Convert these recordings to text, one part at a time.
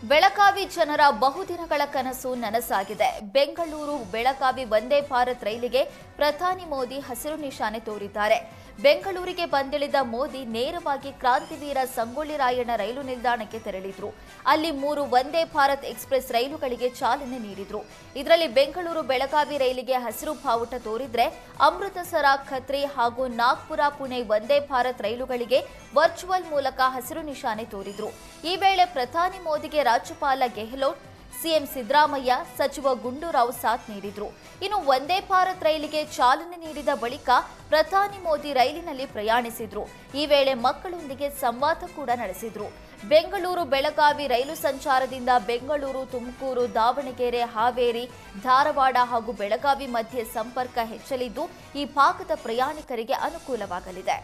ಬೆಳಗಾವಿ ಜನರ ಬಹುದಿನಗಳ ಕನಸು ನನಸಾಗಿದೆ. ಬೆಂಗಳೂರು ಬೆಳಗಾವಿ ವಂದೇ ಭಾರತ್ ರೈಲಿಗೆ ಪ್ರಧಾನಿ ಮೋದಿ ಹಸಿರು ನಿಶಾನೆ ತೋರಿದ್ದಾರೆ. ಬೆಂಗಳೂರಿಗೆ ಬಂದಿಳಿದ ಮೋದಿ ನೇರವಾಗಿ ಕ್ರಾಂತಿವೀರ ಸಂಗೊಳ್ಳಿ ರಾಯಣ್ಣ ರೈಲು ನಿಲ್ದಾಣಕ್ಕೆ ತೆರಳಿದ್ರು. ಅಲ್ಲಿ 3 ವಂದೇ ಭಾರತ್ ಎಕ್ಸ್‌ಪ್ರೆಸ್ ರೈಲುಗಳಿಗೆ ಚಾಲನೆ ನೀಡಿದ್ರು. ಇದರಲ್ಲಿ ಬೆಂಗಳೂರು ಬೆಳಗಾವಿ ರೈಲಿಗೆ ಹಸಿರು ಬಾವುಟ ತೋರಿದ್ರೆ, ಅಮೃತಸರ, ಖತ್ರಿ ಹಾಗೂ ನಾಗ್ಪುರ ಪುಣೆ ವಂದೇ ಭಾರತ್ ರೈಲುಗಳಿಗೆ ವರ್ಚುವಲ್ ಮೂಲಕ ಹಸಿರು ನಿಶಾನೆ ತೋರಿದ್ರು. ಈ ವೇಳೆ ಪ್ರಧಾನಿ ಮೋದಿಗೆ ರಾಜ್ಯಪಾಲ ಗೆಹ್ಲೋಟ್, ಸಿಎಂ ಸಿದ್ದರಾಮಯ್ಯ, ಸಚಿವ ಗುಂಡೂರಾವ್ ಸಾಥ್ ನೀಡಿದ್ರು. ಇನ್ನು ವಂದೇ ಭಾರತ್ ರೈಲಿಗೆ ಚಾಲನೆ ನೀಡಿದ ಬಳಿಕ ಪ್ರಧಾನಿ ಮೋದಿ ರೈಲಿನಲ್ಲಿ ಪ್ರಯಾಣಿಸಿದ್ರು. ಈ ವೇಳೆ ಮಕ್ಕಳೊಂದಿಗೆ ಸಂವಾದ ಕೂಡ ನಡೆಸಿದ್ರು. ಬೆಂಗಳೂರು ಬೆಳಗಾವಿ ರೈಲು ಸಂಚಾರದಿಂದ ಬೆಂಗಳೂರು, ತುಮಕೂರು, ದಾವಣಗೆರೆ, ಹಾವೇರಿ, ಧಾರವಾಡ ಹಾಗೂ ಬೆಳಗಾವಿ ಮಧ್ಯೆ ಸಂಪರ್ಕ ಹೆಚ್ಚಲಿದ್ದು ಈ ಭಾಗದ ಪ್ರಯಾಣಿಕರಿಗೆ ಅನುಕೂಲವಾಗಲಿದೆ.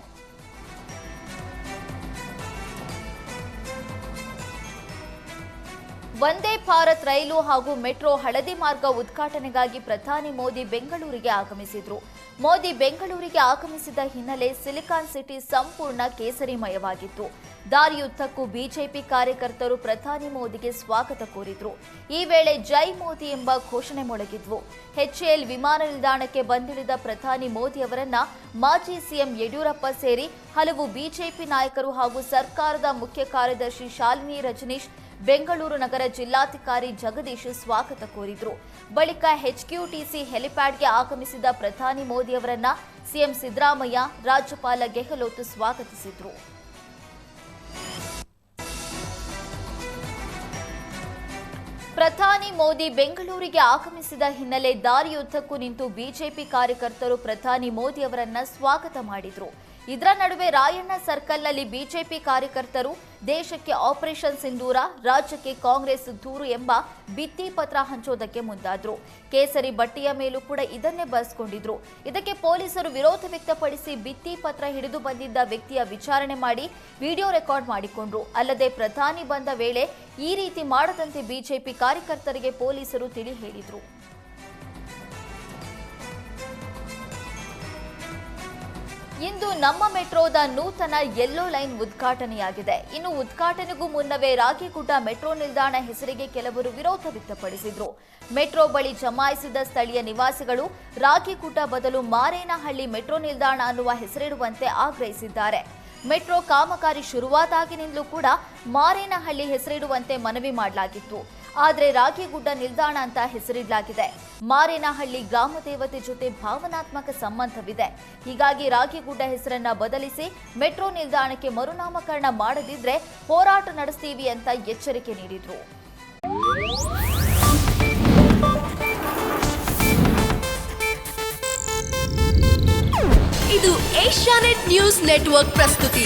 ವಂದೇ ಭಾರತ್ ರೈಲು ಹಾಗೂ ಮೆಟ್ರೋ ಹಳದಿ ಮಾರ್ಗ ಉದ್ಘಾಟನೆಗಾಗಿ ಪ್ರಧಾನಿ ಮೋದಿ ಬೆಂಗಳೂರಿಗೆ ಆಗಮಿಸಿದ್ರು. ಮೋದಿ ಬೆಂಗಳೂರಿಗೆ ಆಗಮಿಸಿದ ಹಿನ್ನೆಲೆ ಸಿಲಿಕಾನ್ ಸಿಟಿ ಸಂಪೂರ್ಣ ಕೇಸರಿಮಯವಾಗಿತ್ತು. ದಾರಿಯುದ್ದಕ್ಕೂ ಬಿಜೆಪಿ ಕಾರ್ಯಕರ್ತರು ಪ್ರಧಾನಿ ಮೋದಿಗೆ ಸ್ವಾಗತ ಕೋರಿದ್ರು. ಈ ವೇಳೆ ಜೈ ಮೋದಿ ಎಂಬ ಘೋಷಣೆ ಮೊಳಗಿದ್ವು. ಎಚ್ಎಎಲ್ ವಿಮಾನ ನಿಲ್ದಾಣಕ್ಕೆ ಬಂದಿಳಿದ ಪ್ರಧಾನಿ ಮೋದಿ ಅವರನ್ನ ಮಾಜಿ ಸಿಎಂ ಯಡಿಯೂರಪ್ಪ ಸೇರಿ ಹಲವು ಬಿಜೆಪಿ ನಾಯಕರು ಹಾಗೂ ಸರ್ಕಾರದ ಮುಖ್ಯ ಕಾರ್ಯದರ್ಶಿ ಶಾಲಿನಿ ರಜನೀಶ್, ಬೆಂಗಳೂರು ನಗರ ಜಿಲ್ಲಾಧಿಕಾರಿ ಜಗದೀಶ್ ಸ್ವಾಗತ ಕೋರಿದ್ರು. ಬಳಿಕ ಎಚ್ಕ್ಯೂಟಿಸಿ ಹೆಲಿಪ್ಯಾಡ್ಗೆ ಆಗಮಿಸಿದ ಪ್ರಧಾನಿ ಮೋದಿ ಅವರನ್ನ ಸಿಎಂ ಸಿದ್ದರಾಮಯ್ಯ, ರಾಜ್ಯಪಾಲ ಗೆಹ್ಲೋಟ್ ಸ್ವಾಗತಿಸಿದ್ರು. ಪ್ರಧಾನಿ ಮೋದಿ ಬೆಂಗಳೂರಿಗೆ ಆಗಮಿಸಿದ ಹಿನ್ನೆಲೆ ದಾರಿಯುದ್ದಕ್ಕೂ ನಿಂತು ಬಿಜೆಪಿ ಕಾರ್ಯಕರ್ತರು ಪ್ರಧಾನಿ ಮೋದಿ ಅವರನ್ನ ಸ್ವಾಗತ ಮಾಡಿದ್ರು. ಇದರ ನಡುವೆ ರಾಯಣ್ಣ ಸರ್ಕಲ್ನಲ್ಲಿ ಬಿಜೆಪಿ ಕಾರ್ಯಕರ್ತರು ದೇಶಕ್ಕೆ ಆಪರೇಷನ್ ಸಿಂಧೂರ, ರಾಜ್ಯಕ್ಕೆ ಕಾಂಗ್ರೆಸ್ ದೂರು ಎಂಬ ಭಿತ್ತಿ ಪತ್ರ ಹಂಚೋದಕ್ಕೆ ಮುಂದಾದ್ರು. ಕೇಸರಿ ಬಟ್ಟೆಯ ಮೇಲೂ ಕೂಡ ಇದನ್ನೇ ಬರೆಸಿಕೊಂಡಿದ್ರು. ಇದಕ್ಕೆ ಪೊಲೀಸರು ವಿರೋಧ ವ್ಯಕ್ತಪಡಿಸಿ ಭಿತ್ತಿ ಪತ್ರ ಹಿಡಿದು ಬಂದಿದ್ದ ವ್ಯಕ್ತಿಯ ವಿಚಾರಣೆ ಮಾಡಿ ವಿಡಿಯೋ ರೆಕಾರ್ಡ್ ಮಾಡಿಕೊಂಡ್ರು. ಅಲ್ಲದೆ ಪ್ರಧಾನಿ ಬಂದ ವೇಳೆ ಈ ರೀತಿ ಮಾಡದಂತೆ ಬಿಜೆಪಿ ಕಾರ್ಯಕರ್ತರಿಗೆ ಪೊಲೀಸರು ತಿಳಿ ಹೇಳಿದ್ರು. ಇಂದು ನಮ್ಮ ಮೆಟ್ರೋದ ನೂತನ ಯೆಲ್ಲೋ ಲೈನ್ ಉದ್ಘಾಟನೆಯಾಗಿದೆ. ಇನ್ನು ಉದ್ಘಾಟನೆಗೂ ಮುನ್ನವೇ ರಾಗಿಗುಡ್ಡ ಮೆಟ್ರೋ ನಿಲ್ದಾಣ ಹೆಸರಿಗೆ ಕೆಲವರು ವಿರೋಧ ವ್ಯಕ್ತಪಡಿಸಿದ್ರು. ಮೆಟ್ರೋ ಬಳಿ ಜಮಾಯಿಸಿದ ಸ್ಥಳೀಯ ನಿವಾಸಿಗಳು ರಾಗಿಗುಡ್ಡ ಬದಲು ಮಾರೇನಹಳ್ಳಿ ಮೆಟ್ರೋ ನಿಲ್ದಾಣ ಅನ್ನುವ ಹೆಸರಿಡುವಂತೆ ಆಗ್ರಹಿಸಿದ್ದಾರೆ. ಮೆಟ್ರೋ ಕಾಮಗಾರಿ ಶುರುವಾದಾಗಿನಿಂದಲೂ ಕೂಡ ಮಾರೇನಹಳ್ಳಿ ಹೆಸರಿಡುವಂತೆ ಮನವಿ ಮಾಡಲಾಗಿತ್ತು. ಆದರೆ ರಾಗಿಗುಡ್ಡ ನಿಲ್ದಾಣ ಅಂತ ಹೆಸರಿಡಲಾಗಿದೆ. ಮಾರೇನಹಳ್ಳಿ ಗ್ರಾಮ ದೇವತೆ ಜೊತೆ ಭಾವನಾತ್ಮಕ ಸಂಬಂಧವಿದೆ. ಹೀಗಾಗಿ ರಾಗಿಗುಡ್ಡ ಹೆಸರನ್ನ ಬದಲಿಸಿ ಮೆಟ್ರೋ ನಿಲ್ದಾಣಕ್ಕೆ ಮರುನಾಮಕರಣ ಮಾಡದಿದ್ರೆ ಹೋರಾಟ ನಡೆಸ್ತೀವಿ ಅಂತ ಎಚ್ಚರಿಕೆ ನೀಡಿದ್ರು. ಇದು ಏಷ್ಯಾನೆಟ್ ನ್ಯೂಸ್ ನೆಟ್ವರ್ಕ್ ಪ್ರಸ್ತುತಿ.